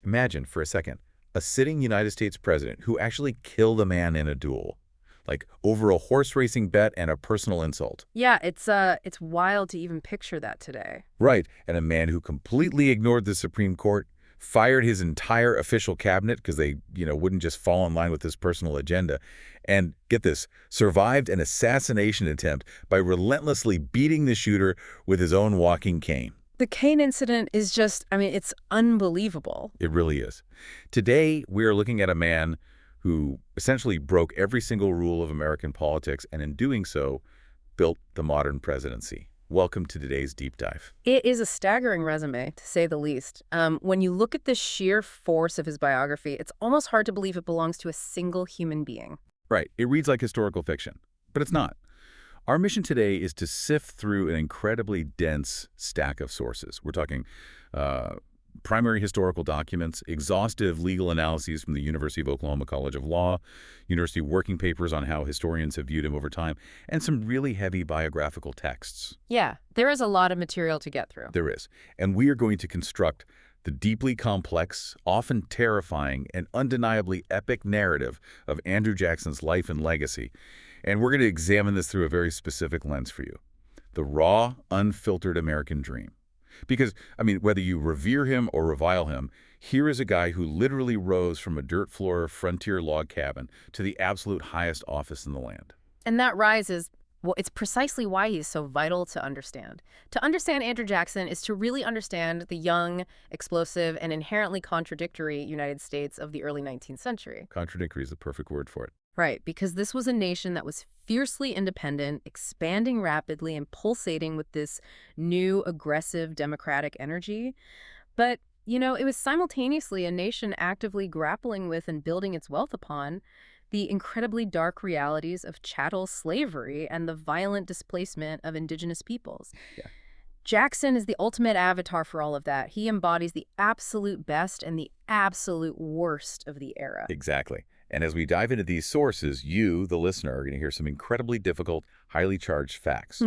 Imagine, for a second, a sitting United States president who actually killed a man in a duel, like over a horse racing bet and a personal insult. Yeah, it's wild to even picture that today. Right, and a man who completely ignored the Supreme Court, fired his entire official cabinet because they, wouldn't just fall in line with his personal agenda, and, get this, survived an assassination attempt by relentlessly beating the shooter with his own walking cane. The Kane incident is just, I mean, it's unbelievable. It really is. Today, we are looking at a man who essentially broke every single rule of American politics and in doing so, built the modern presidency. Welcome to today's deep dive. It is a staggering resume, to say the least. When you look at the sheer force of his biography, it's almost hard to believe it belongs to a single human being. Right. It reads like historical fiction, but it's not. Our mission today is to sift through an incredibly dense stack of sources. We're talking primary historical documents, exhaustive legal analyses from the University of Oklahoma College of Law, university working papers on how historians have viewed him over time, and some really heavy biographical texts. Yeah, there is a lot of material to get through. There is. And we are going to construct the deeply complex, often terrifying, and undeniably epic narrative of Andrew Jackson's life and legacy. And we're going to examine this through a very specific lens for you. The raw, unfiltered American dream. Because, whether you revere him or revile him, here is a guy who literally rose from a dirt floor frontier log cabin to the absolute highest office in the land. And that rise is, well, it's precisely why he's so vital to understand. To understand Andrew Jackson is to really understand the young, explosive, and inherently contradictory United States of the early 19th century. Contradictory is the perfect word for it. Right, because this was a nation that was fiercely independent, expanding rapidly, and pulsating with this new, aggressive, democratic energy. But, it was simultaneously a nation actively grappling with and building its wealth upon the incredibly dark realities of chattel slavery and the violent displacement of indigenous peoples. Yeah. Jackson is the ultimate avatar for all of that. He embodies the absolute best and the absolute worst of the era. Exactly. And as we dive into these sources, you, the listener, are going to hear some incredibly difficult, highly charged facts.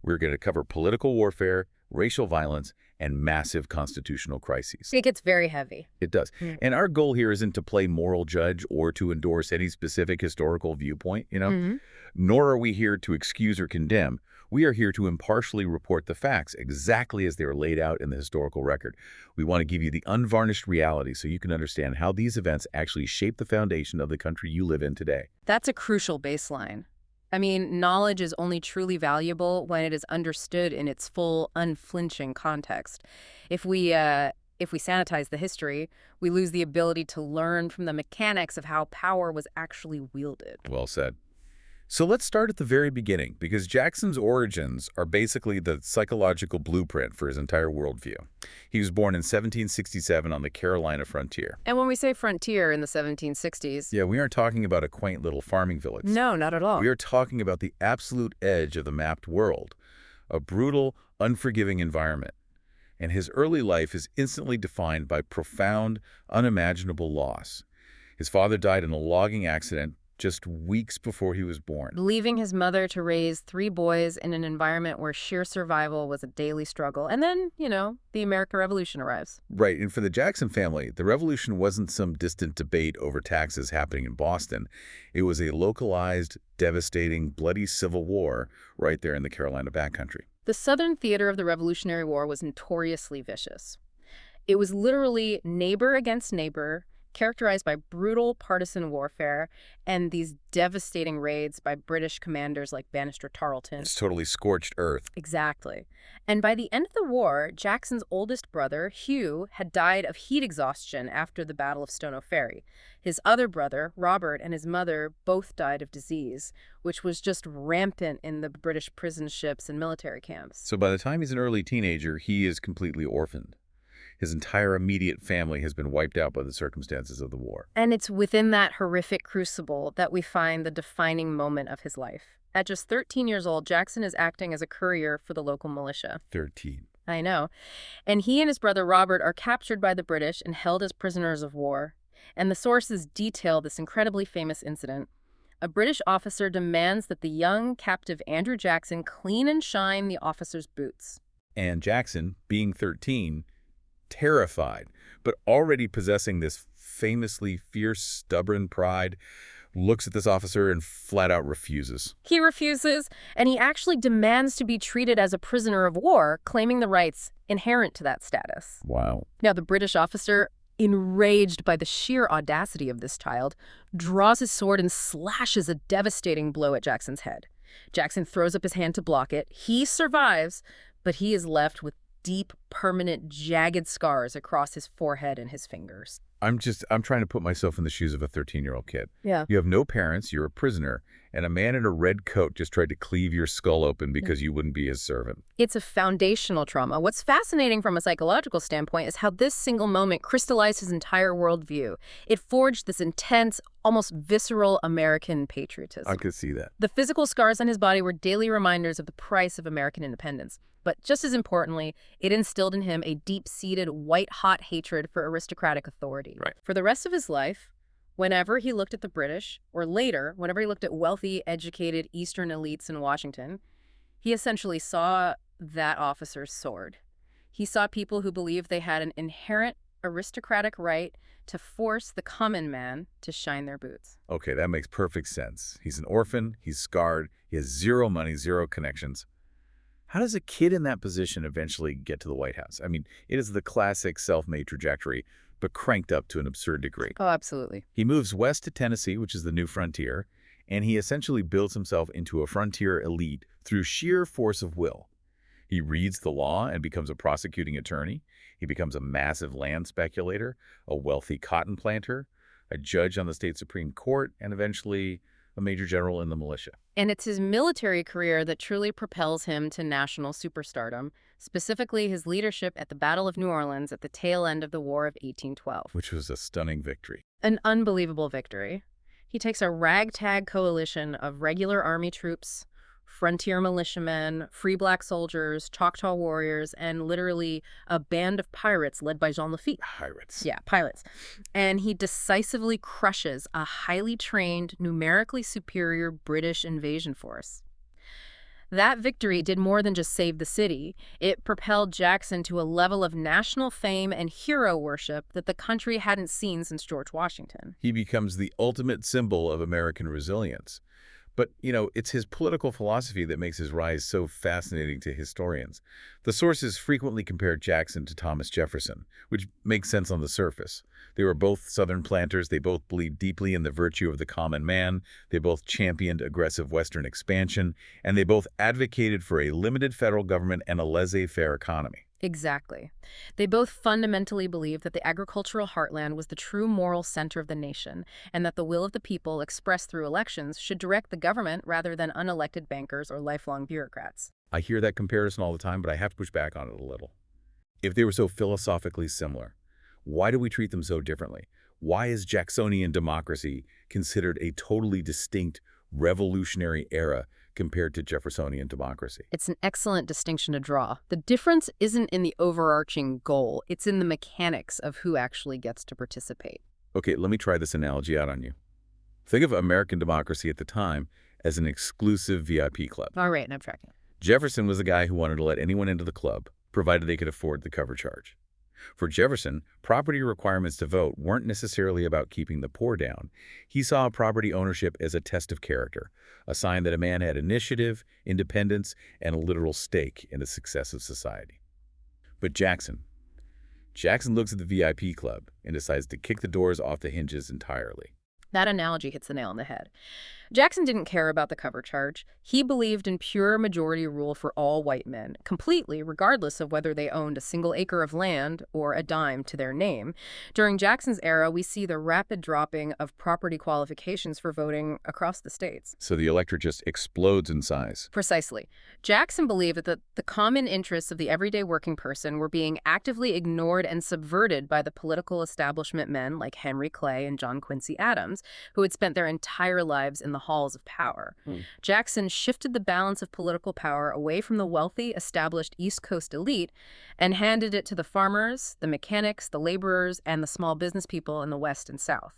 We're going to cover political warfare, racial violence, and massive constitutional crises. It gets very heavy. It does. And our goal here isn't to play moral judge or to endorse any specific historical viewpoint, Nor are we here to excuse or condemn. We are here to impartially report the facts exactly as they are laid out in the historical record. We want to give you the unvarnished reality so you can understand how these events actually shape the foundation of the country you live in today. That's a crucial baseline. Knowledge is only truly valuable when it is understood in its full, unflinching context. If we sanitize the history, we lose the ability to learn from the mechanics of how power was actually wielded. Well said. So let's start at the very beginning, because Jackson's origins are basically the psychological blueprint for his entire worldview. He was born in 1767 on the Carolina frontier. And when we say frontier in the 1760s... Yeah, we aren't talking about a quaint little farming village. No, not at all. We are talking about the absolute edge of the mapped world, a brutal, unforgiving environment. And his early life is instantly defined by profound, unimaginable loss. His father died in a logging accident just weeks before he was born, leaving his mother to raise 3 boys in an environment where sheer survival was a daily struggle. And then, the American Revolution arrives. Right, and for the Jackson family, the Revolution wasn't some distant debate over taxes happening in Boston. It was a localized, devastating, bloody civil war right there in the Carolina backcountry. The Southern theater of the Revolutionary War was notoriously vicious. It was literally neighbor against neighbor, characterized by brutal partisan warfare and these devastating raids by British commanders like Banastre Tarleton. It's totally scorched earth. Exactly. And by the end of the war, Jackson's oldest brother, Hugh, had died of heat exhaustion after the Battle of Stono Ferry. His other brother, Robert, and his mother both died of disease, which was just rampant in the British prison ships and military camps. So by the time he's an early teenager, he is completely orphaned. His entire immediate family has been wiped out by the circumstances of the war. And it's within that horrific crucible that we find the defining moment of his life. At just 13 years old, Jackson is acting as a courier for the local militia. 13. I know. And he and his brother Robert are captured by the British and held as prisoners of war. And the sources detail this incredibly famous incident. A British officer demands that the young captive Andrew Jackson clean and shine the officer's boots. And Jackson, being 13, terrified, but already possessing this famously fierce, stubborn pride, looks at this officer and flat out refuses. He refuses, and he actually demands to be treated as a prisoner of war, claiming the rights inherent to that status. Wow. Now, the British officer, enraged by the sheer audacity of this child, draws his sword and slashes a devastating blow at Jackson's head. Jackson throws up his hand to block it. He survives, but he is left with deep, permanent, jagged scars across his forehead and his fingers. I'm trying to put myself in the shoes of a 13-year-old kid. Yeah. You have no parents, you're a prisoner, and a man in a red coat just tried to cleave your skull open because you wouldn't be his servant. It's a foundational trauma. What's fascinating from a psychological standpoint is how this single moment crystallized his entire worldview. It forged this intense, almost visceral American patriotism. I could see that. The physical scars on his body were daily reminders of the price of American independence. But just as importantly, it instilled in him a deep-seated, white-hot hatred for aristocratic authority. Right. For the rest of his life, whenever he looked at the British, or later, whenever he looked at wealthy, educated Eastern elites in Washington, he essentially saw that officer's sword. He saw people who believed they had an inherent aristocratic right to force the common man to shine their boots. Okay, that makes perfect sense. He's an orphan, he's scarred, he has zero money, zero connections. How does a kid in that position eventually get to the White House? I mean, it is the classic self-made trajectory, but cranked up to an absurd degree. Oh, absolutely. He moves west to Tennessee, which is the new frontier, and he essentially builds himself into a frontier elite through sheer force of will. He reads the law and becomes a prosecuting attorney. He becomes a massive land speculator, a wealthy cotton planter, a judge on the state Supreme Court, and eventually a major general in the militia. And it's his military career that truly propels him to national superstardom, specifically his leadership at the Battle of New Orleans at the tail end of the War of 1812. Which was a stunning victory. An unbelievable victory. He takes a ragtag coalition of regular army troops, frontier militiamen, free black soldiers, Choctaw warriors, and literally a band of pirates led by Jean Lafitte. Pirates. Yeah, pirates. And he decisively crushes a highly trained, numerically superior British invasion force. That victory did more than just save the city. It propelled Jackson to a level of national fame and hero worship that the country hadn't seen since George Washington. He becomes the ultimate symbol of American resilience. But, it's his political philosophy that makes his rise so fascinating to historians. The sources frequently compare Jackson to Thomas Jefferson, which makes sense on the surface. They were both Southern planters. They both believed deeply in the virtue of the common man. They both championed aggressive Western expansion. And they both advocated for a limited federal government and a laissez-faire economy. Exactly. They both fundamentally believed that the agricultural heartland was the true moral center of the nation, and that the will of the people expressed through elections should direct the government rather than unelected bankers or lifelong bureaucrats. I hear that comparison all the time, but I have to push back on it a little. If they were so philosophically similar, why do we treat them so differently? Why is Jacksonian democracy considered a totally distinct revolutionary era compared to Jeffersonian democracy? It's an excellent distinction to draw. The difference isn't in the overarching goal, it's in the mechanics of who actually gets to participate. Okay, let me try this analogy out on you. Think of American democracy at the time as an exclusive VIP club. All right, and I'm tracking. Jefferson was the guy who wanted to let anyone into the club, provided they could afford the cover charge. For Jefferson, property requirements to vote weren't necessarily about keeping the poor down. He saw property ownership as a test of character, a sign that a man had initiative, independence, and a literal stake in the success of society. But Jackson looks at the VIP club and decides to kick the doors off the hinges entirely. That analogy hits the nail on the head. Jackson didn't care about the cover charge. He believed in pure majority rule for all white men, completely, regardless of whether they owned a single acre of land or a dime to their name. During Jackson's era, we see the rapid dropping of property qualifications for voting across the states. So the electorate just explodes in size. Precisely. Jackson believed that the common interests of the everyday working person were being actively ignored and subverted by the political establishment men like Henry Clay and John Quincy Adams, who had spent their entire lives in the halls of power. Jackson shifted the balance of political power away from the wealthy, established East Coast elite and handed it to the farmers, the mechanics, the laborers, and the small business people in the West and South.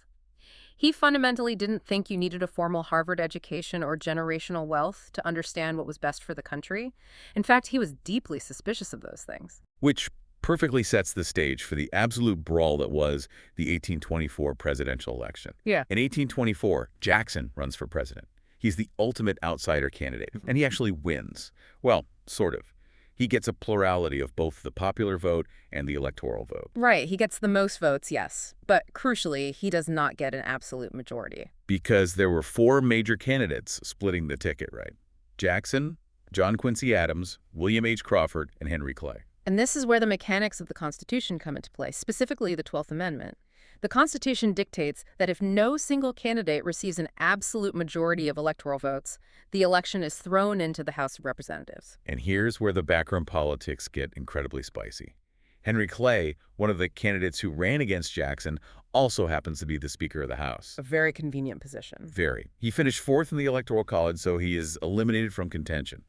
He fundamentally didn't think you needed a formal Harvard education or generational wealth to understand what was best for the country. In fact, he was deeply suspicious of those things. Which perfectly sets the stage for the absolute brawl that was the 1824 presidential election. Yeah. In 1824, Jackson runs for president. He's the ultimate outsider candidate, and he actually wins. Well, sort of. He gets a plurality of both the popular vote and the electoral vote. Right, he gets the most votes, yes. But crucially, he does not get an absolute majority. Because there were four major candidates splitting the ticket, right? Jackson, John Quincy Adams, William H. Crawford, and Henry Clay. And this is where the mechanics of the Constitution come into play, specifically the 12th Amendment. The Constitution dictates that if no single candidate receives an absolute majority of electoral votes, the election is thrown into the House of Representatives. And here's where the backroom politics get incredibly spicy. Henry Clay, one of the candidates who ran against Jackson, also happens to be the Speaker of the House. A very convenient position. Very. He finished fourth in the Electoral College, so he is eliminated from contention.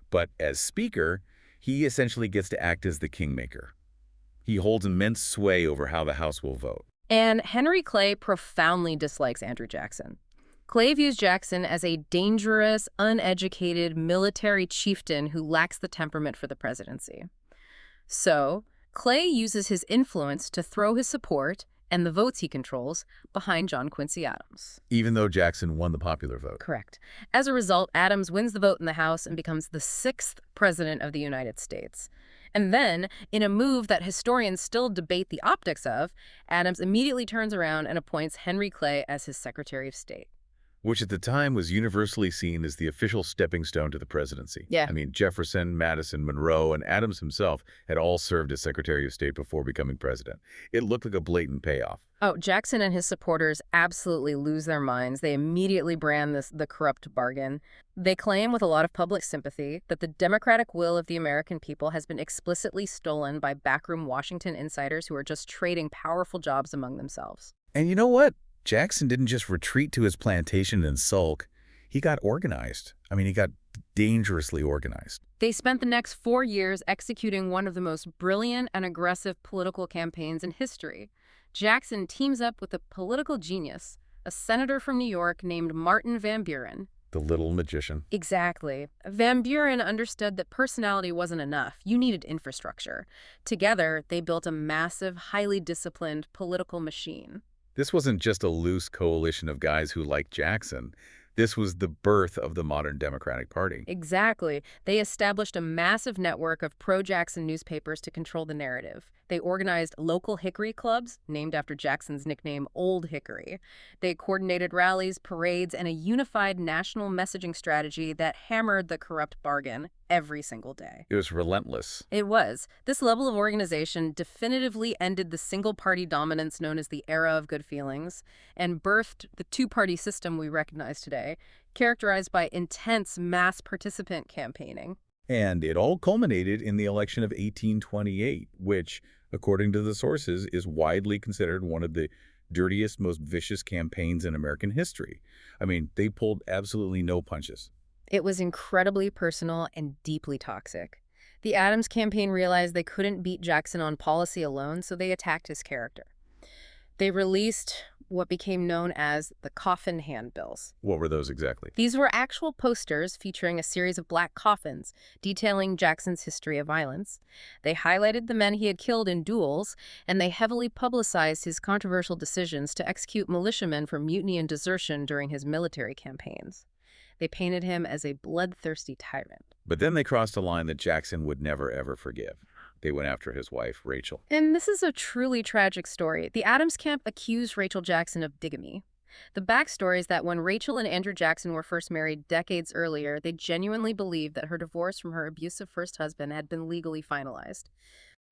But as Speaker, he essentially gets to act as the kingmaker. He holds immense sway over how the House will vote. And Henry Clay profoundly dislikes Andrew Jackson. Clay views Jackson as a dangerous, uneducated military chieftain who lacks the temperament for the presidency. So, Clay uses his influence to throw his support and the votes he controls behind John Quincy Adams. Even though Jackson won the popular vote. Correct. As a result, Adams wins the vote in the House and becomes the 6th president of the United States. And then, in a move that historians still debate the optics of, Adams immediately turns around and appoints Henry Clay as his Secretary of State. Which at the time was universally seen as the official stepping stone to the presidency. Yeah. I mean, Jefferson, Madison, Monroe, and Adams himself had all served as Secretary of State before becoming president. It looked like a blatant payoff. Oh, Jackson and his supporters absolutely lose their minds. They immediately brand this the corrupt bargain. They claim with a lot of public sympathy that the democratic will of the American people has been explicitly stolen by backroom Washington insiders who are just trading powerful jobs among themselves. And you know what? Jackson didn't just retreat to his plantation and sulk. He got organized. I mean, he got dangerously organized. They spent the next 4 years executing one of the most brilliant and aggressive political campaigns in history. Jackson teams up with a political genius, a senator from New York named Martin Van Buren. The little magician. Exactly. Van Buren understood that personality wasn't enough. You needed infrastructure. Together, they built a massive, highly disciplined political machine. This wasn't just a loose coalition of guys who liked Jackson. This was the birth of the modern Democratic Party. Exactly. They established a massive network of pro-Jackson newspapers to control the narrative. They organized local Hickory clubs, named after Jackson's nickname Old Hickory. They coordinated rallies, parades, and a unified national messaging strategy that hammered the corrupt bargain every single day. It was relentless. It was. This level of organization definitively ended the single-party dominance known as the era of good feelings and birthed the two-party system we recognize today, characterized by intense mass participant campaigning. And it all culminated in the election of 1828, which, according to the sources, is widely considered one of the dirtiest, most vicious campaigns in American history. I mean, they pulled absolutely no punches. It was incredibly personal and deeply toxic. The Adams campaign realized they couldn't beat Jackson on policy alone, so they attacked his character. They released what became known as the coffin handbills. What were those exactly? These were actual posters featuring a series of black coffins detailing Jackson's history of violence. They highlighted the men he had killed in duels, and they heavily publicized his controversial decisions to execute militiamen for mutiny and desertion during his military campaigns. They painted him as a bloodthirsty tyrant. But then they crossed a line that Jackson would never, ever forgive. They went after his wife, Rachel. And this is a truly tragic story. The Adams camp accused Rachel Jackson of bigamy. The backstory is that when Rachel and Andrew Jackson were first married decades earlier, they genuinely believed that her divorce from her abusive first husband had been legally finalized.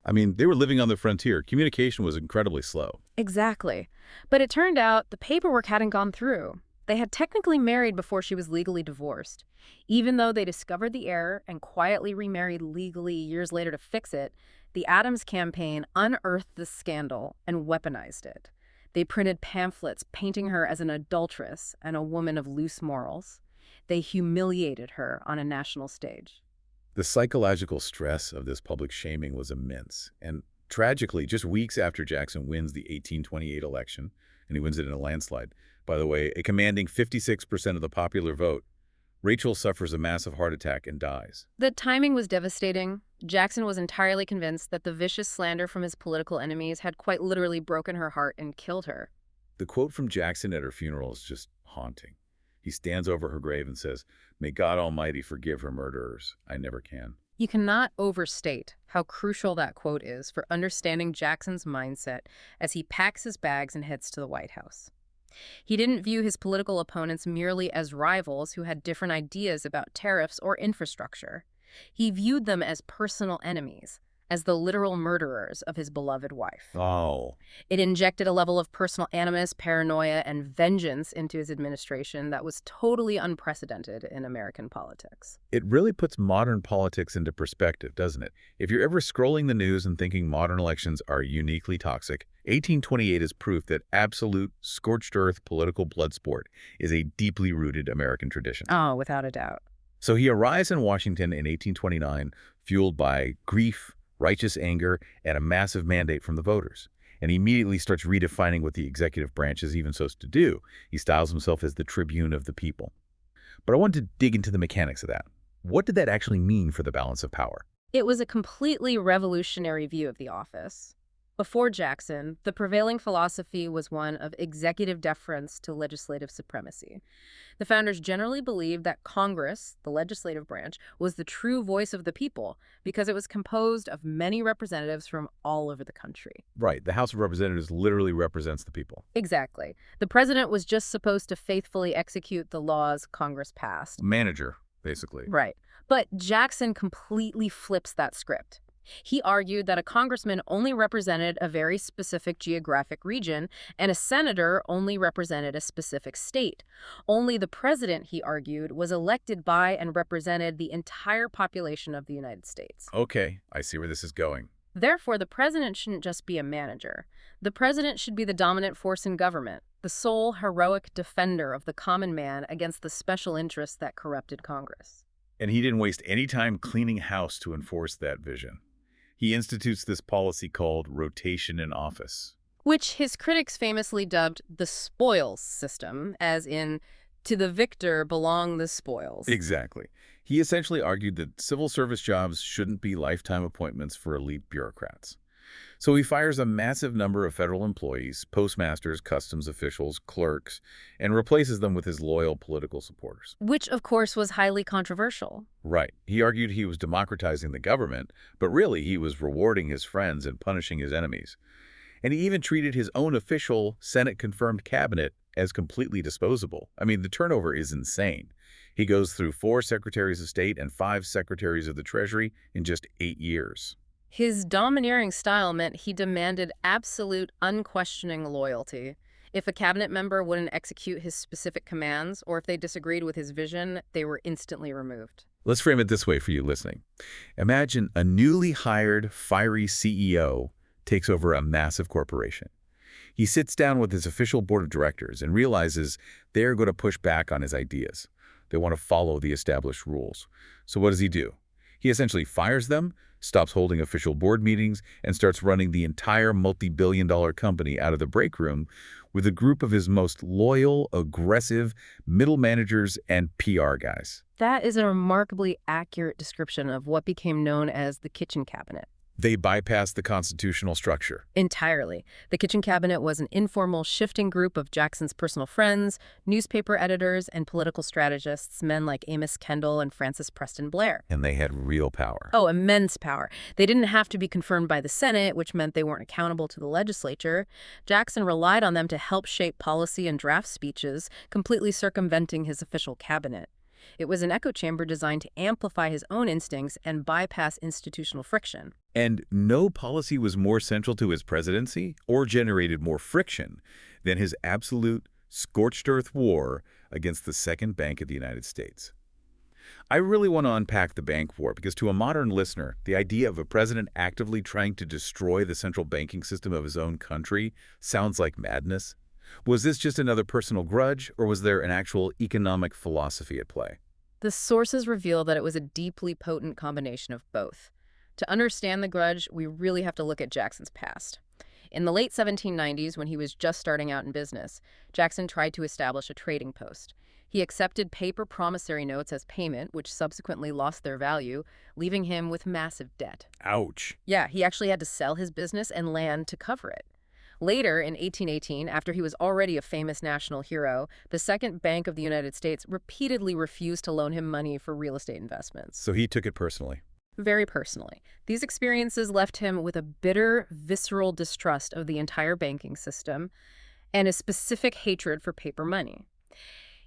I mean, they were living on the frontier. Communication was incredibly slow. Exactly. But it turned out the paperwork hadn't gone through. They had technically married before she was legally divorced. Even though they discovered the error and quietly remarried legally years later to fix it, the Adams campaign unearthed the scandal and weaponized it. They printed pamphlets painting her as an adulteress and a woman of loose morals. They humiliated her on a national stage. The psychological stress of this public shaming was immense. And tragically, just weeks after Jackson wins the 1828 election, and he wins it in a landslide, by the way, a commanding 56% of the popular vote, Rachel suffers a massive heart attack and dies. The timing was devastating. Jackson was entirely convinced that the vicious slander from his political enemies had quite literally broken her heart and killed her. The quote from Jackson at her funeral is just haunting. He stands over her grave and says, "May God Almighty forgive her murderers. I never can." You cannot overstate how crucial that quote is for understanding Jackson's mindset as he packs his bags and heads to the White House. He didn't view his political opponents merely as rivals who had different ideas about tariffs or infrastructure. He viewed them as personal enemies, as the literal murderers of his beloved wife. Oh, It injected a level of personal animus, paranoia, and vengeance into his administration that was totally unprecedented in American politics. it really puts modern politics into perspective, doesn't it? If you're ever scrolling the news and thinking modern elections are uniquely toxic, 1828 is proof that absolute, scorched earth political blood sport is a deeply rooted American tradition. Oh, without a doubt. So he arrives in Washington in 1829, fueled by grief, righteous anger, and a massive mandate from the voters. And he immediately starts redefining what the executive branch is even supposed to do. He styles himself as the tribune of the people. But I want to dig into the mechanics of that. What did that actually mean for the balance of power? It was a completely revolutionary view of the office. Before Jackson, the prevailing philosophy was one of executive deference to legislative supremacy. The founders generally believed that Congress, the legislative branch, was the true voice of the people because it was composed of many representatives from all over the country. Right, the House of Representatives literally represents the people. Exactly. The president was just supposed to faithfully execute the laws Congress passed. Manager, basically. Right. But Jackson completely flips that script. He argued that a congressman only represented a very specific geographic region and a senator only represented a specific state. Only the president, he argued, was elected by and represented the entire population of the United States. Okay, I see where this is going. Therefore, the president shouldn't just be a manager. The president should be the dominant force in government, the sole heroic defender of the common man against the special interests that corrupted Congress. And he didn't waste any time cleaning house to enforce that vision. He institutes this policy called rotation in office. Which his critics famously dubbed the spoils system, as in, to the victor belong the spoils. Exactly. He essentially argued that civil service jobs shouldn't be lifetime appointments for elite bureaucrats. So he fires a massive number of federal employees, postmasters, customs officials, clerks, and replaces them with his loyal political supporters. Which, of course, was highly controversial. Right. He argued he was democratizing the government, but really he was rewarding his friends and punishing his enemies. And he even treated his own official, Senate-confirmed cabinet as completely disposable. I mean, the turnover is insane. He goes through 4 secretaries of state and 5 secretaries of the Treasury in just 8 years. His domineering style meant he demanded absolute, unquestioning loyalty. If a cabinet member wouldn't execute his specific commands, or if they disagreed with his vision, they were instantly removed. Let's frame it this way for you listening. Imagine a newly hired, fiery CEO takes over a massive corporation. He sits down with his official board of directors and realizes they're going to push back on his ideas. They want to follow the established rules. So what does he do? He essentially fires them, stops holding official board meetings, and starts running the entire multi-billion-dollar company out of the break room with a group of his most loyal, aggressive middle managers and PR guys. That is a remarkably accurate description of what became known as the kitchen cabinet. They bypassed the constitutional structure. Entirely. The kitchen cabinet was an informal, shifting group of Jackson's personal friends, newspaper editors, and political strategists, men like Amos Kendall and Francis Preston Blair. And they had real power. Oh, immense power. They didn't have to be confirmed by the Senate, which meant they weren't accountable to the legislature. Jackson relied on them to help shape policy and draft speeches, completely circumventing his official cabinet. It was an echo chamber designed to amplify his own instincts and bypass institutional friction. And no policy was more central to his presidency or generated more friction than his absolute scorched earth war against the second bank of the United States. I really want to unpack the bank war because to a modern listener, the idea of a president actively trying to destroy the central banking system of his own country sounds like madness. Was this just another personal grudge, or was there an actual economic philosophy at play? The sources reveal that it was a deeply potent combination of both. To understand the grudge, we really have to look at Jackson's past. In the late 1790s, when he was just starting out in business, Jackson tried to establish a trading post. He accepted paper promissory notes as payment, which subsequently lost their value, leaving him with massive debt. Ouch. Yeah, he actually had to sell his business and land to cover it. Later, in 1818, after he was already a famous national hero, the Second Bank of the United States repeatedly refused to loan him money for real estate investments. So he took it personally. Very personally. These experiences left him with a bitter, visceral distrust of the entire banking system and a specific hatred for paper money.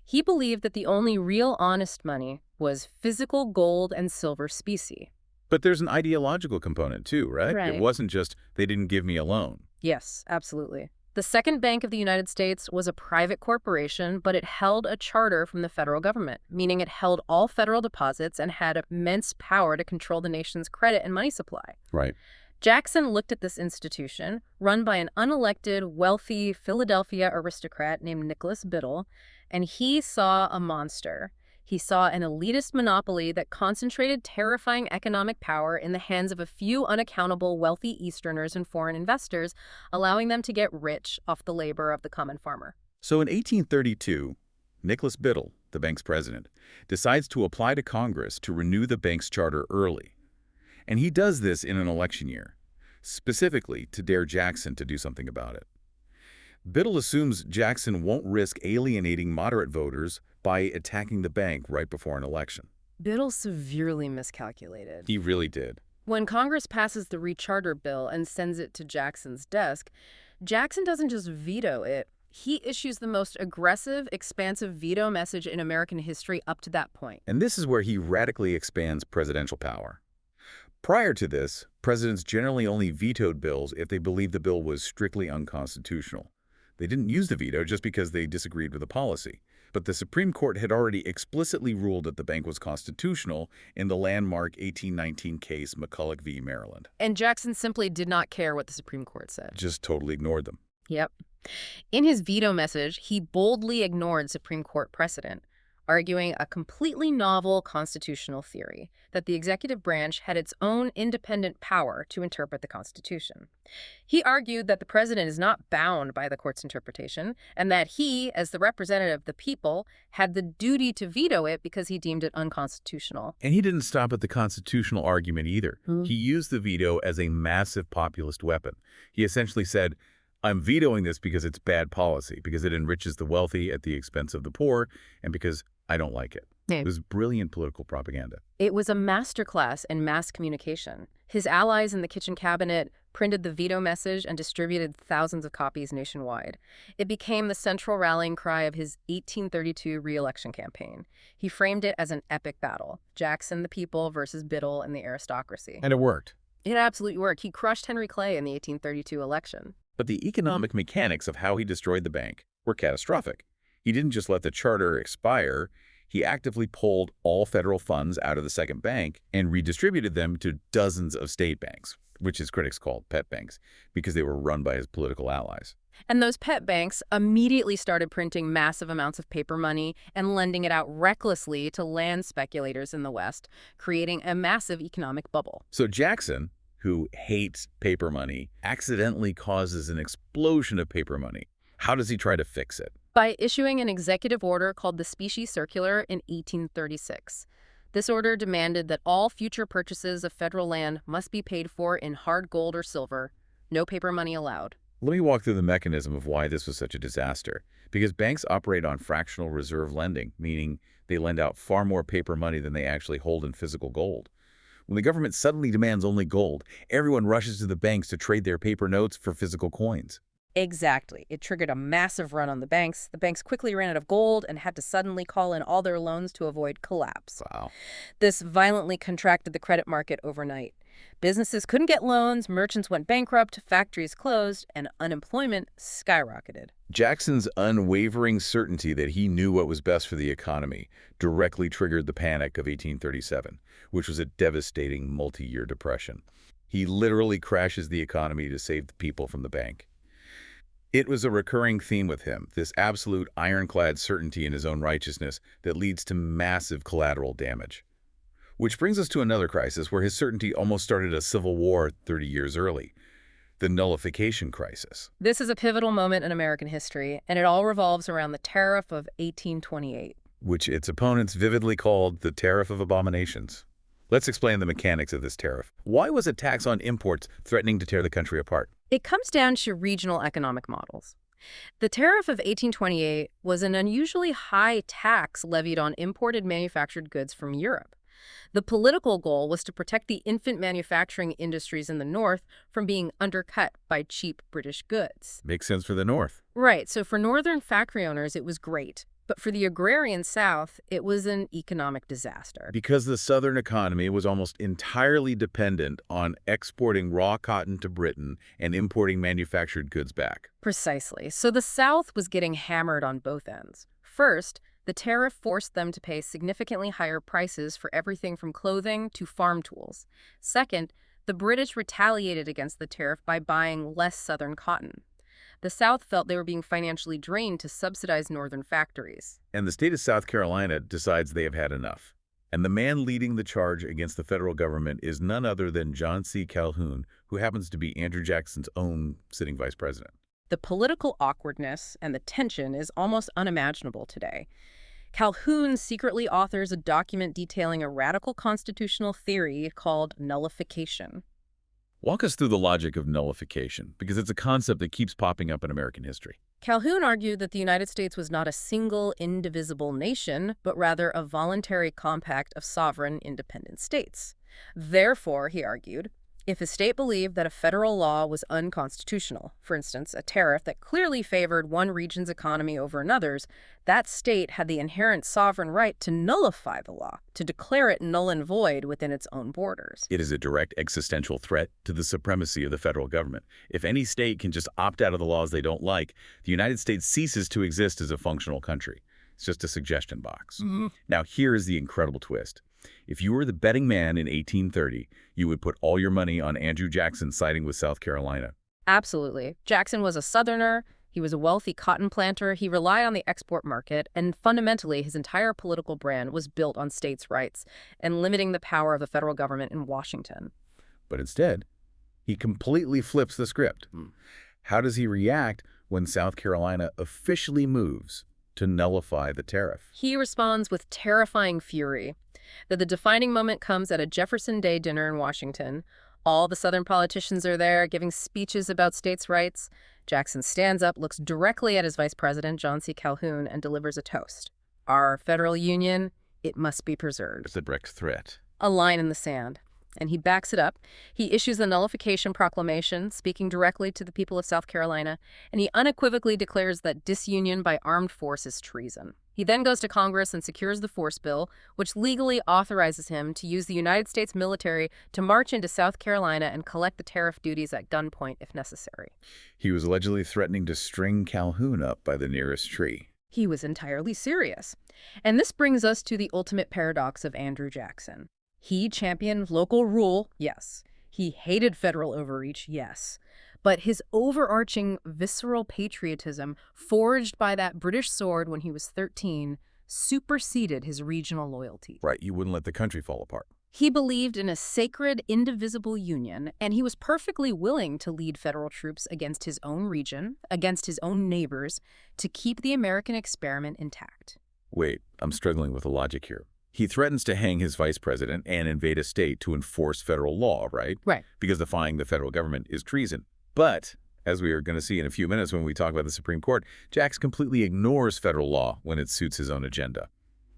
He believed that the only real honest money was physical gold and silver specie. But there's an ideological component too, right? Right. It wasn't just, they didn't give me a loan. Yes, absolutely. The Second Bank of the United States was a private corporation, but it held a charter from the federal government, meaning it held all federal deposits and had immense power to control the nation's credit and money supply. Right. Jackson looked at this institution, run by an unelected, wealthy Philadelphia aristocrat named Nicholas Biddle, and he saw a monster. He saw an elitist monopoly that concentrated terrifying economic power in the hands of a few unaccountable wealthy Easterners and foreign investors, allowing them to get rich off the labor of the common farmer. So in 1832, Nicholas Biddle, the bank's president, decides to apply to Congress to renew the bank's charter early. And he does this in an election year, specifically to dare Jackson to do something about it. Biddle assumes Jackson won't risk alienating moderate voters by attacking the bank right before an election. Biddle severely miscalculated. He really did. When Congress passes the recharter bill and sends it to Jackson's desk, Jackson doesn't just veto it. He issues the most aggressive, expansive veto message in American history up to that point. And this is where he radically expands presidential power. Prior to this, presidents generally only vetoed bills if they believed the bill was strictly unconstitutional. They didn't use the veto just because they disagreed with the policy. But the Supreme Court had already explicitly ruled that the bank was constitutional in the landmark 1819 case McCulloch v. Maryland. And Jackson simply did not care what the Supreme Court said. Just totally ignored them. Yep. In his veto message, he boldly ignored Supreme Court precedent, arguing a completely novel constitutional theory, that the executive branch had its own independent power to interpret the Constitution. He argued that the president is not bound by the court's interpretation, and that he, as the representative of the people, had the duty to veto it because he deemed it unconstitutional. And he didn't stop at the constitutional argument either. He used the veto as a massive populist weapon. He essentially said, I'm vetoing this because it's bad policy, because it enriches the wealthy at the expense of the poor, and because I don't like it. Yeah. It was brilliant political propaganda. It was a masterclass in mass communication. His allies in the kitchen cabinet printed the veto message and distributed thousands of copies nationwide. It became the central rallying cry of his 1832 re-election campaign. He framed it as an epic battle, Jackson the people versus Biddle and the aristocracy. And it worked. It absolutely worked. He crushed Henry Clay in the 1832 election. But the economic mechanics of how he destroyed the bank were catastrophic. He didn't just let the charter expire. He actively pulled all federal funds out of the Second Bank and redistributed them to dozens of state banks, which his critics called pet banks, because they were run by his political allies. And those pet banks immediately started printing massive amounts of paper money and lending it out recklessly to land speculators in the West, creating a massive economic bubble. So Jackson, who hates paper money, accidentally causes an explosion of paper money. How does he try to fix it? By issuing an executive order called the Specie Circular in 1836. This order demanded that all future purchases of federal land must be paid for in hard gold or silver, no paper money allowed. Let me walk through the mechanism of why this was such a disaster. Because banks operate on fractional reserve lending, meaning they lend out far more paper money than they actually hold in physical gold. When the government suddenly demands only gold, everyone rushes to the banks to trade their paper notes for physical coins. Exactly. It triggered a massive run on the banks. The banks quickly ran out of gold and had to suddenly call in all their loans to avoid collapse. Wow. This violently contracted the credit market overnight. Businesses couldn't get loans, merchants went bankrupt, factories closed, and unemployment skyrocketed. Jackson's unwavering certainty that he knew what was best for the economy directly triggered the Panic of 1837, which was a devastating multi-year depression. He literally crashes the economy to save the people from the bank. It was a recurring theme with him, this absolute ironclad certainty in his own righteousness that leads to massive collateral damage. Which brings us to another crisis where his certainty almost started a civil war 30 years early, the nullification crisis. This is a pivotal moment in American history, and it all revolves around the Tariff of 1828. which its opponents vividly called the Tariff of Abominations. Let's explain the mechanics of this tariff. Why was a tax on imports threatening to tear the country apart? It comes down to regional economic models. The tariff of 1828 was an unusually high tax levied on imported manufactured goods from Europe. The political goal was to protect the infant manufacturing industries in the North from being undercut by cheap British goods. Makes sense for the North. Right, so for Northern factory owners, it was great. But for the agrarian South, it was an economic disaster. Because the Southern economy was almost entirely dependent on exporting raw cotton to Britain and importing manufactured goods back. Precisely. So the South was getting hammered on both ends. First, the tariff forced them to pay significantly higher prices for everything from clothing to farm tools. Second, the British retaliated against the tariff by buying less Southern cotton. The South felt they were being financially drained to subsidize Northern factories. And the state of South Carolina decides they have had enough. And the man leading the charge against the federal government is none other than John C. Calhoun, who happens to be Andrew Jackson's own sitting vice president. The political awkwardness and the tension is almost unimaginable today. Calhoun secretly authors a document detailing a radical constitutional theory called nullification. Walk us through the logic of nullification, because it's a concept that keeps popping up in American history. Calhoun argued that the United States was not a single, indivisible nation, but rather a voluntary compact of sovereign, independent states. Therefore, he argued, if a state believed that a federal law was unconstitutional, for instance, a tariff that clearly favored one region's economy over another's, that state had the inherent sovereign right to nullify the law, to declare it null and void within its own borders. It is a direct existential threat to the supremacy of the federal government. If any state can just opt out of the laws they don't like, the United States ceases to exist as a functional country. It's just a suggestion box. Now, here is the incredible twist. If you were the betting man in 1830, you would put all your money on Andrew Jackson siding with South Carolina. Absolutely. Jackson was a Southerner. He was a wealthy cotton planter. He relied on the export market. And fundamentally, his entire political brand was built on states' rights and limiting the power of the federal government in Washington. But instead, he completely flips the script. How does he react when South Carolina officially moves to nullify the tariff? He responds with terrifying fury. That the defining moment comes at a Jefferson Day dinner in Washington. All the Southern politicians are there giving speeches about states' rights. Jackson stands up, looks directly at his vice president, John C. Calhoun, and delivers a toast. Our federal union, it must be preserved. It's a direct threat. A line in the sand. And he backs it up. He issues a nullification proclamation, speaking directly to the people of South Carolina, and he unequivocally declares that disunion by armed force is treason. He then goes to Congress and secures the Force Bill, which legally authorizes him to use the United States military to march into South Carolina and collect the tariff duties at gunpoint if necessary. He was allegedly threatening to string Calhoun up by the nearest tree. He was entirely serious. And this brings us to the ultimate paradox of Andrew Jackson. He championed local rule, yes. He hated federal overreach, yes. But his overarching visceral patriotism, forged by that British sword when he was 13, superseded his regional loyalty. Right, you wouldn't let the country fall apart. He believed in a sacred, indivisible union, and he was perfectly willing to lead federal troops against his own region, against his own neighbors, to keep the American experiment intact. Wait, I'm struggling with the logic here. He threatens to hang his vice president and invade a state to enforce federal law, right? Right. Because defying the federal government is treason. But, as we are going to see in a few minutes when we talk about the Supreme Court, Jax completely ignores federal law when it suits his own agenda.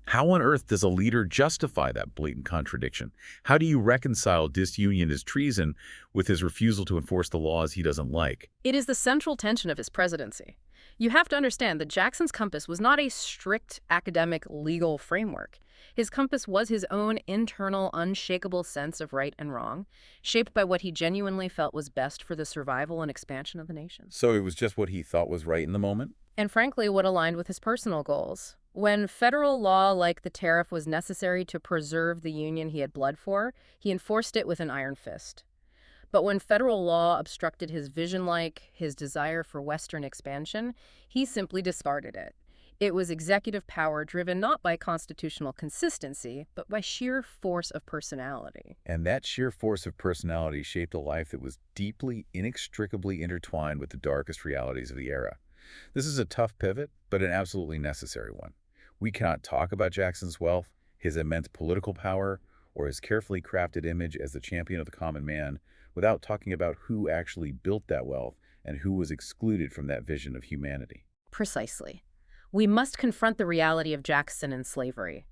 How on earth does a leader justify that blatant contradiction? How do you reconcile disunion as treason with his refusal to enforce the laws he doesn't like? It is the central tension of his presidency. You have to understand that Jackson's compass was not a strict academic legal framework. His compass was his own internal, unshakable sense of right and wrong, shaped by what he genuinely felt was best for the survival and expansion of the nation. So it was just what he thought was right in the moment? And frankly, what aligned with his personal goals. When federal law like the tariff was necessary to preserve the union he had bled for, he enforced it with an iron fist. But when federal law obstructed his vision like his desire for Western expansion, he simply discarded it. It was executive power driven not by constitutional consistency, but by sheer force of personality. And that sheer force of personality shaped a life that was deeply, inextricably intertwined with the darkest realities of the era. This is a tough pivot, but an absolutely necessary one. We cannot talk about Jackson's wealth, his immense political power, or his carefully crafted image as the champion of the common man without talking about who actually built that wealth and who was excluded from that vision of humanity. Precisely. We must confront the reality of Jackson and slavery.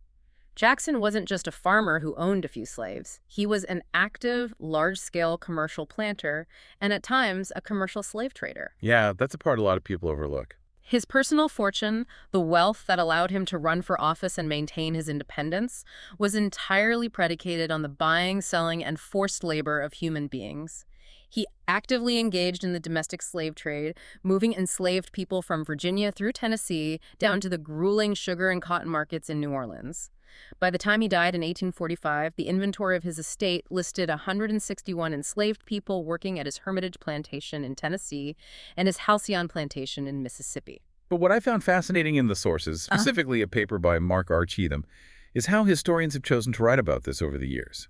Jackson wasn't just a farmer who owned a few slaves. He was an active, large-scale commercial planter and at times a commercial slave trader. Yeah, that's a part a lot of people overlook. His personal fortune, the wealth that allowed him to run for office and maintain his independence, was entirely predicated on the buying, selling, and forced labor of human beings. He actively engaged in the domestic slave trade, moving enslaved people from Virginia through Tennessee down to the grueling sugar and cotton markets in New Orleans. By the time he died in 1845, the inventory of his estate listed 161 enslaved people working at his Hermitage plantation in Tennessee and his Halcyon plantation in Mississippi. But what I found fascinating in the sources, specifically a paper by Mark R. Cheatham, is how historians have chosen to write about this over the years.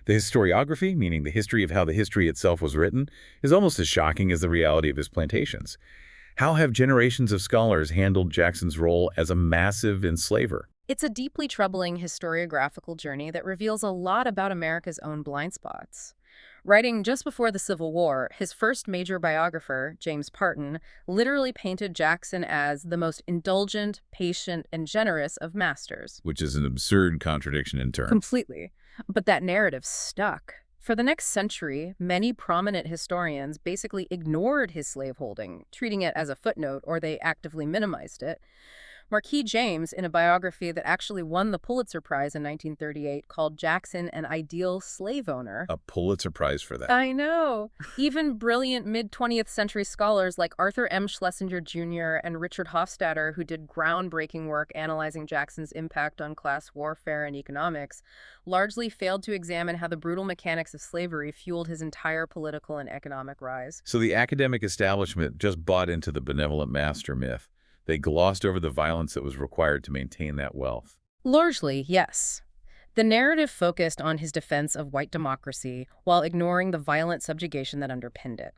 The historiography, meaning the history of how the history itself was written, is almost as shocking as the reality of his plantations. How have generations of scholars handled Jackson's role as a massive enslaver? It's a deeply troubling historiographical journey that reveals a lot about America's own blind spots. Writing just before the Civil War, his first major biographer, James Parton, literally painted Jackson as the most indulgent, patient, and generous of masters. Which is an absurd contradiction in terms. Completely. But that narrative stuck. For the next century, many prominent historians basically ignored his slaveholding, treating it as a footnote, or they actively minimized it. Marquis James, in a biography that actually won the Pulitzer Prize in 1938, called Jackson an ideal slave owner. A Pulitzer Prize for that. I know. Even brilliant mid-20th century scholars like Arthur M. Schlesinger Jr. and Richard Hofstadter, who did groundbreaking work analyzing Jackson's impact on class warfare and economics, largely failed to examine how the brutal mechanics of slavery fueled his entire political and economic rise. So the academic establishment just bought into the benevolent master myth. They glossed over the violence that was required to maintain that wealth. Largely, yes. The narrative focused on his defense of white democracy while ignoring the violent subjugation that underpinned it.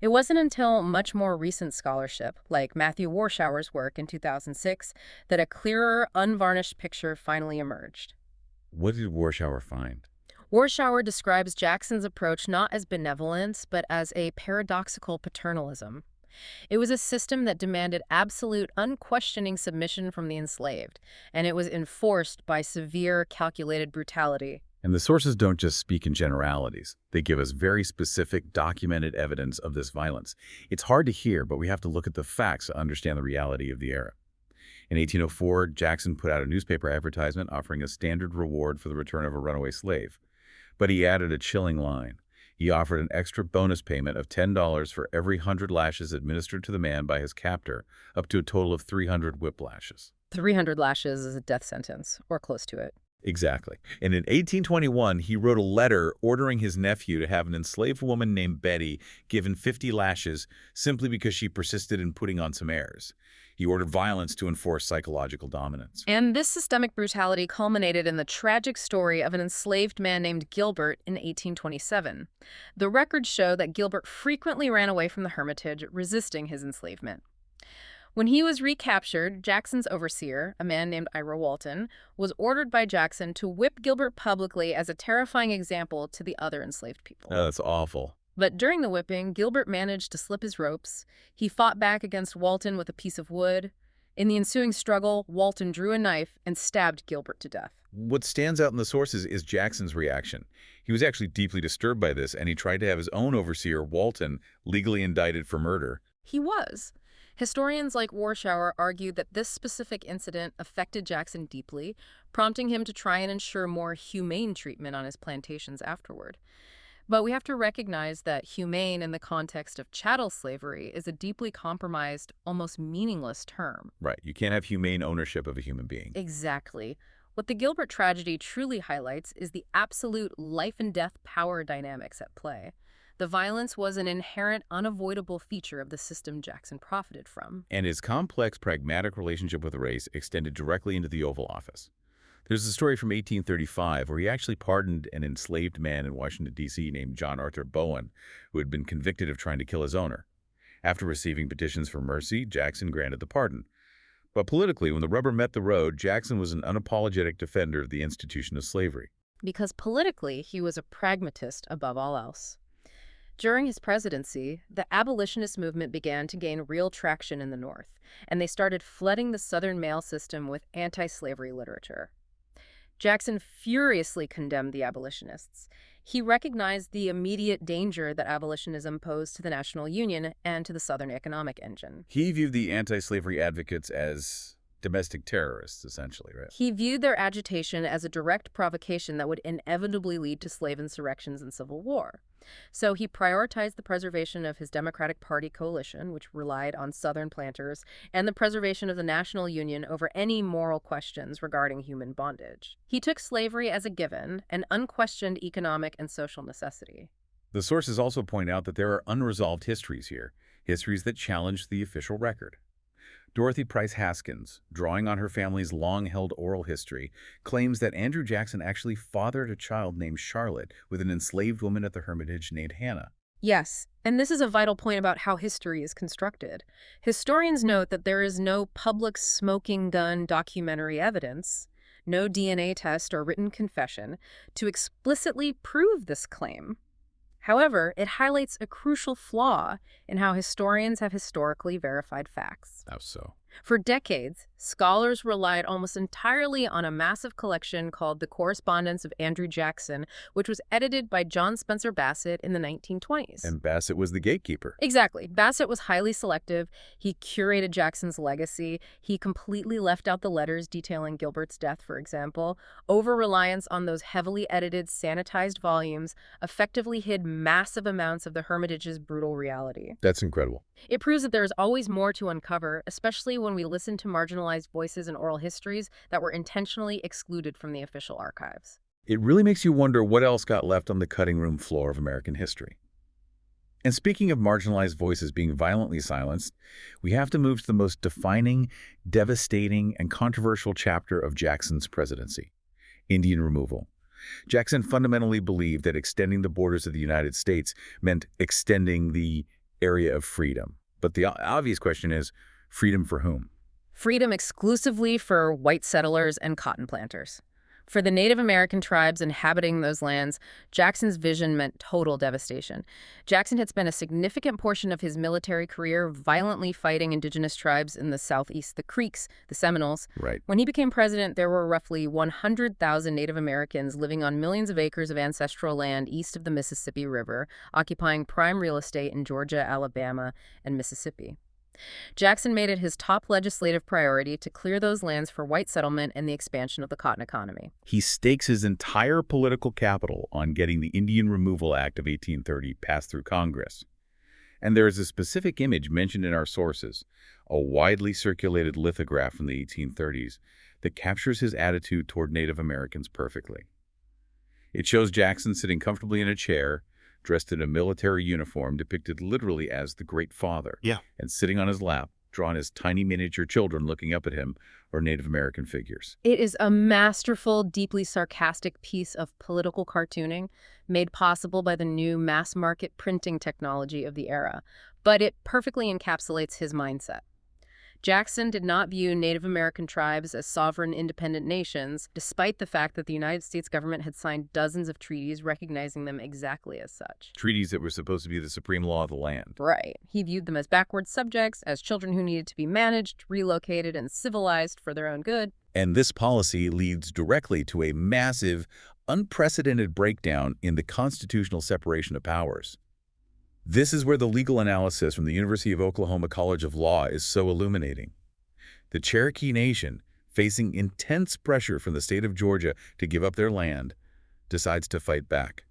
It wasn't until much more recent scholarship, like Matthew Warshower's work in 2006, that a clearer, unvarnished picture finally emerged. What did Warshower find? Warshower describes Jackson's approach not as benevolence, but as a paradoxical paternalism. It was a system that demanded absolute, unquestioning submission from the enslaved, and it was enforced by severe, calculated brutality. And the sources don't just speak in generalities. They give us very specific, documented evidence of this violence. It's hard to hear, but we have to look at the facts to understand the reality of the era. In 1804, Jackson put out a newspaper advertisement offering a standard reward for the return of a runaway slave. But he added a chilling line. He offered an extra bonus payment of $10 for every 100 lashes administered to the man by his captor, up to a total of 300 whiplashes. 300 lashes is a death sentence, or close to it. Exactly. And in 1821, he wrote a letter ordering his nephew to have an enslaved woman named Betty given 50 lashes simply because she persisted in putting on some airs. He ordered violence to enforce psychological dominance. And this systemic brutality culminated in the tragic story of an enslaved man named Gilbert in 1827. The records show that Gilbert frequently ran away from the Hermitage, resisting his enslavement. When he was recaptured, Jackson's overseer, a man named Ira Walton, was ordered by Jackson to whip Gilbert publicly as a terrifying example to the other enslaved people. Oh, that's awful. But during the whipping, Gilbert managed to slip his ropes. He fought back against Walton with a piece of wood. In the ensuing struggle, Walton drew a knife and stabbed Gilbert to death. What stands out in the sources is Jackson's reaction. He was actually deeply disturbed by this, and he tried to have his own overseer, Walton, legally indicted for murder. He was. Historians like Warshower argued that this specific incident affected Jackson deeply, prompting him to try and ensure more humane treatment on his plantations afterward. But we have to recognize that humane in the context of chattel slavery is a deeply compromised, almost meaningless term. Right. You can't have humane ownership of a human being. Exactly. What the Gilbert tragedy truly highlights is the absolute life and death power dynamics at play. The violence was an inherent, unavoidable feature of the system Jackson profited from. And his complex, pragmatic relationship with race extended directly into the Oval Office. There's a story from 1835 where he actually pardoned an enslaved man in Washington, D.C. named John Arthur Bowen, who had been convicted of trying to kill his owner. After receiving petitions for mercy, Jackson granted the pardon. But politically, when the rubber met the road, Jackson was an unapologetic defender of the institution of slavery. Because politically, he was a pragmatist above all else. During his presidency, the abolitionist movement began to gain real traction in the North, and they started flooding the Southern mail system with anti-slavery literature. Jackson furiously condemned the abolitionists. He recognized the immediate danger that abolitionism posed to the National Union and to the Southern economic engine. He viewed the anti-slavery advocates as domestic terrorists, essentially, right? He viewed their agitation as a direct provocation that would inevitably lead to slave insurrections and civil war. So he prioritized the preservation of his Democratic Party coalition, which relied on Southern planters, and the preservation of the National Union over any moral questions regarding human bondage. He took slavery as a given, an unquestioned economic and social necessity. The sources also point out that there are unresolved histories here, histories that challenge the official record. Dorothy Price Haskins, drawing on her family's long-held oral history, claims that Andrew Jackson actually fathered a child named Charlotte with an enslaved woman at the Hermitage named Hannah. Yes, and this is a vital point about how history is constructed. Historians note that there is no public smoking gun documentary evidence, no DNA test or written confession, to explicitly prove this claim. However, it highlights a crucial flaw in how historians have historically verified facts. How so? For decades, scholars relied almost entirely on a massive collection called The Correspondence of Andrew Jackson, which was edited by John Spencer Bassett in the 1920s. And Bassett was the gatekeeper. Exactly. Bassett was highly selective. He curated Jackson's legacy. He completely left out the letters detailing Gilbert's death, for example. Over-reliance on those heavily edited, sanitized volumes effectively hid massive amounts of the Hermitage's brutal reality. That's incredible. It proves that there is always more to uncover, especially when we listen to marginalized voices and oral histories that were intentionally excluded from the official archives. It really makes you wonder what else got left on the cutting room floor of American history. And speaking of marginalized voices being violently silenced, we have to move to the most defining, devastating, and controversial chapter of Jackson's presidency: Indian removal. Jackson fundamentally believed that extending the borders of the United States meant extending the area of freedom. But the obvious question is, freedom for whom? Freedom exclusively for white settlers and cotton planters. For the Native American tribes inhabiting those lands, Jackson's vision meant total devastation. Jackson had spent a significant portion of his military career violently fighting indigenous tribes in the Southeast, the Creeks, the Seminoles. Right. When he became president, there were roughly 100,000 Native Americans living on millions of acres of ancestral land east of the Mississippi River, occupying prime real estate in Georgia, Alabama, and Mississippi. Jackson made it his top legislative priority to clear those lands for white settlement and the expansion of the cotton economy. He stakes his entire political capital on getting the Indian Removal Act of 1830 passed through Congress. And there is a specific image mentioned in our sources, a widely circulated lithograph from the 1830s, that captures his attitude toward Native Americans perfectly. It shows Jackson sitting comfortably in a chair, dressed in a military uniform depicted literally as the Great Father. Yeah. And sitting on his lap, drawn his tiny miniature children looking up at him, are Native American figures. It is a masterful, deeply sarcastic piece of political cartooning made possible by the new mass-market printing technology of the era, but it perfectly encapsulates his mindset. Jackson did not view Native American tribes as sovereign, independent nations, despite the fact that the United States government had signed dozens of treaties recognizing them exactly as such. Treaties that were supposed to be the supreme law of the land. Right. He viewed them as backward subjects, as children who needed to be managed, relocated, and civilized for their own good. And this policy leads directly to a massive, unprecedented breakdown in the constitutional separation of powers. This is where the legal analysis from the University of Oklahoma College of Law is so illuminating. The Cherokee Nation, facing intense pressure from the state of Georgia to give up their land, decides to fight back.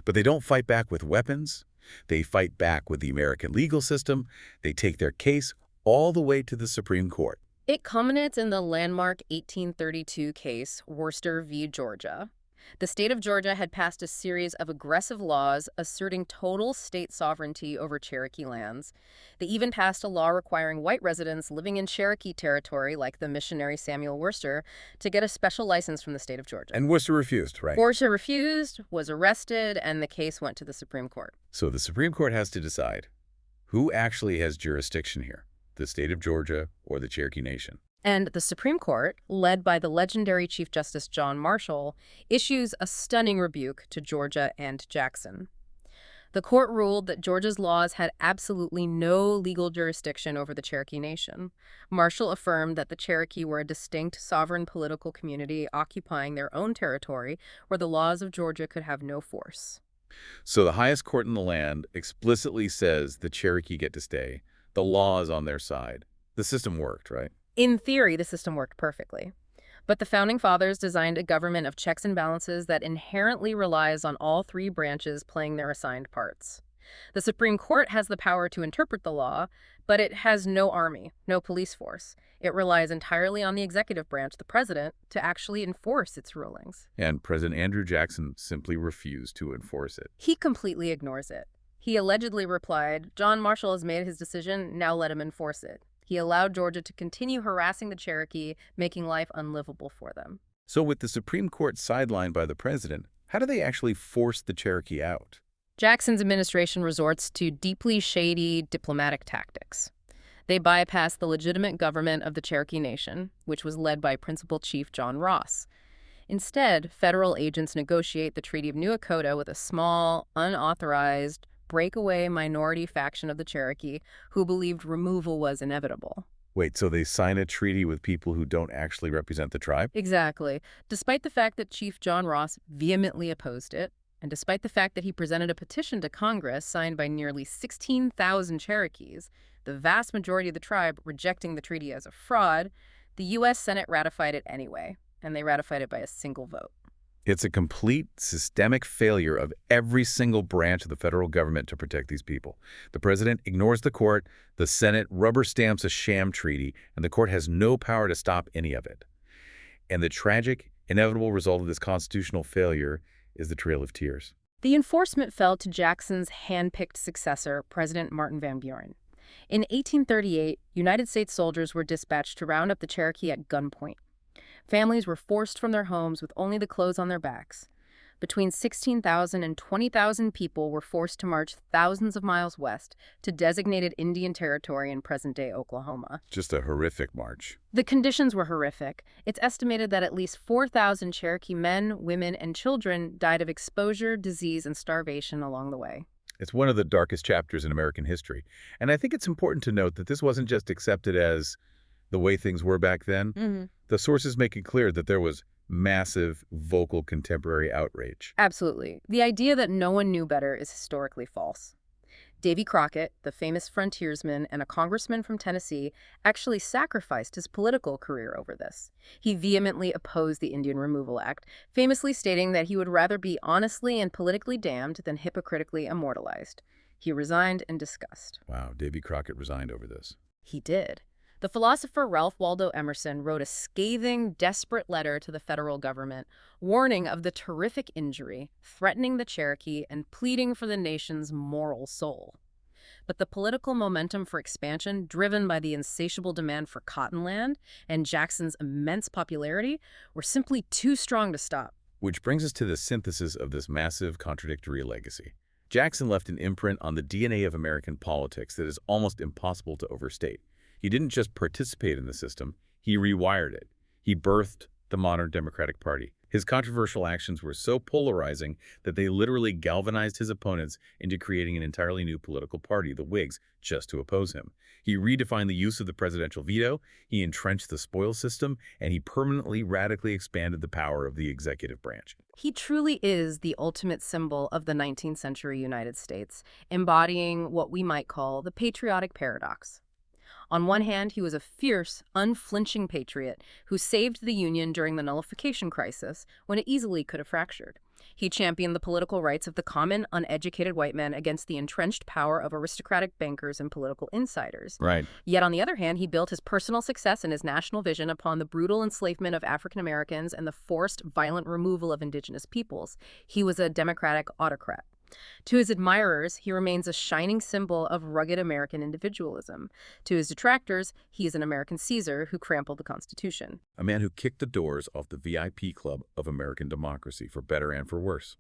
But they don't fight back with weapons. They fight back with the American legal system. They take their case all the way to the Supreme Court. It culminates in the landmark 1832 case, Worcester v. Georgia. The state of Georgia had passed a series of aggressive laws asserting total state sovereignty over Cherokee lands. They even passed a law requiring white residents living in Cherokee territory, like the missionary Samuel Worcester, to get a special license from the state of Georgia. And Worcester refused, right? Worcester refused, was arrested, and the case went to the Supreme Court. So the Supreme Court has to decide who actually has jurisdiction here, the state of Georgia or the Cherokee Nation. And the Supreme Court, led by the legendary Chief Justice John Marshall, issues a stunning rebuke to Georgia and Jackson. The court ruled that Georgia's laws had absolutely no legal jurisdiction over the Cherokee Nation. Marshall affirmed that the Cherokee were a distinct sovereign political community occupying their own territory where the laws of Georgia could have no force. So the highest court in the land explicitly says the Cherokee get to stay. The law is on their side. The system worked, right? In theory, the system worked perfectly. But the Founding Fathers designed a government of checks and balances that inherently relies on all three branches playing their assigned parts. The Supreme Court has the power to interpret the law, but it has no army, no police force. It relies entirely on the executive branch, the president, to actually enforce its rulings. And President Andrew Jackson simply refused to enforce it. He completely ignores it. He allegedly replied, "John Marshall has made his decision, now let him enforce it." He allowed Georgia to continue harassing the Cherokee, making life unlivable for them. So with the Supreme Court sidelined by the president, how do they actually force the Cherokee out? Jackson's administration resorts to deeply shady diplomatic tactics. They bypass the legitimate government of the Cherokee Nation, which was led by Principal Chief John Ross. Instead, federal agents negotiate the Treaty of New Echota with a small, unauthorized, breakaway minority faction of the Cherokee who believed removal was inevitable. Wait, so they sign a treaty with people who don't actually represent the tribe? Exactly. Despite the fact that Chief John Ross vehemently opposed it, and despite the fact that he presented a petition to Congress signed by nearly 16,000 Cherokees, the vast majority of the tribe rejecting the treaty as a fraud, the U.S. Senate ratified it anyway, and they ratified it by a single vote. It's a complete systemic failure of every single branch of the federal government to protect these people. The president ignores the court, the Senate rubber stamps a sham treaty, and the court has no power to stop any of it. And the tragic, inevitable result of this constitutional failure is the Trail of Tears. The enforcement fell to Jackson's hand-picked successor, President Martin Van Buren. In 1838, United States soldiers were dispatched to round up the Cherokee at gunpoint. Families were forced from their homes with only the clothes on their backs. Between 16,000 and 20,000 people were forced to march thousands of miles west to designated Indian Territory in present-day Oklahoma. Just a horrific march. The conditions were horrific. It's estimated that at least 4,000 Cherokee men, women, and children died of exposure, disease, and starvation along the way. It's one of the darkest chapters in American history. And I think it's important to note that this wasn't just accepted as the way things were back then. The sources make it clear that there was massive, vocal contemporary outrage. Absolutely. The idea that no one knew better is historically false. Davy Crockett, the famous frontiersman and a congressman from Tennessee, actually sacrificed his political career over this. He vehemently opposed the Indian Removal Act, famously stating that he would rather be honestly and politically damned than hypocritically immortalized. He resigned in disgust. Wow, Davy Crockett resigned over this. He did. The philosopher Ralph Waldo Emerson wrote a scathing, desperate letter to the federal government, warning of the terrific injury, threatening the Cherokee, and pleading for the nation's moral soul. But the political momentum for expansion, driven by the insatiable demand for cotton land and Jackson's immense popularity, were simply too strong to stop. Which brings us to the synthesis of this massive contradictory legacy. Jackson left an imprint on the DNA of American politics that is almost impossible to overstate. He didn't just participate in the system, he rewired it. He birthed the modern Democratic Party. His controversial actions were so polarizing that they literally galvanized his opponents into creating an entirely new political party, the Whigs, just to oppose him. He redefined the use of the presidential veto, he entrenched the spoils system, and he permanently radically expanded the power of the executive branch. He truly is the ultimate symbol of the 19th century United States, embodying what we might call the patriotic paradox. On one hand, he was a fierce, unflinching patriot who saved the Union during the nullification crisis when it easily could have fractured. He championed the political rights of the common, uneducated white man against the entrenched power of aristocratic bankers and political insiders. Right. Yet, on the other hand, he built his personal success and his national vision upon the brutal enslavement of African Americans and the forced, violent removal of indigenous peoples. He was a democratic autocrat. To his admirers, he remains a shining symbol of rugged American individualism. To his detractors, he is an American Caesar who trampled the Constitution. A man who kicked the doors off the VIP club of American democracy, for better and for worse.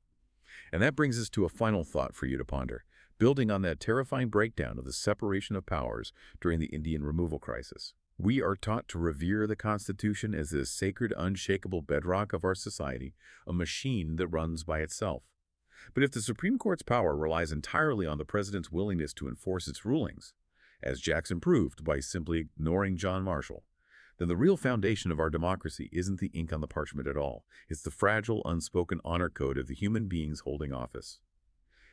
And that brings us to a final thought for you to ponder, building on that terrifying breakdown of the separation of powers during the Indian removal crisis. We are taught to revere the Constitution as the sacred, unshakable bedrock of our society, a machine that runs by itself. But if the Supreme Court's power relies entirely on the president's willingness to enforce its rulings, as Jackson proved by simply ignoring John Marshall, then the real foundation of our democracy isn't the ink on the parchment at all. It's the fragile, unspoken honor code of the human beings holding office.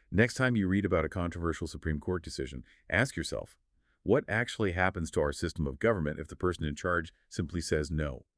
Next time you read about a controversial Supreme Court decision, ask yourself, what actually happens to our system of government if the person in charge simply says no?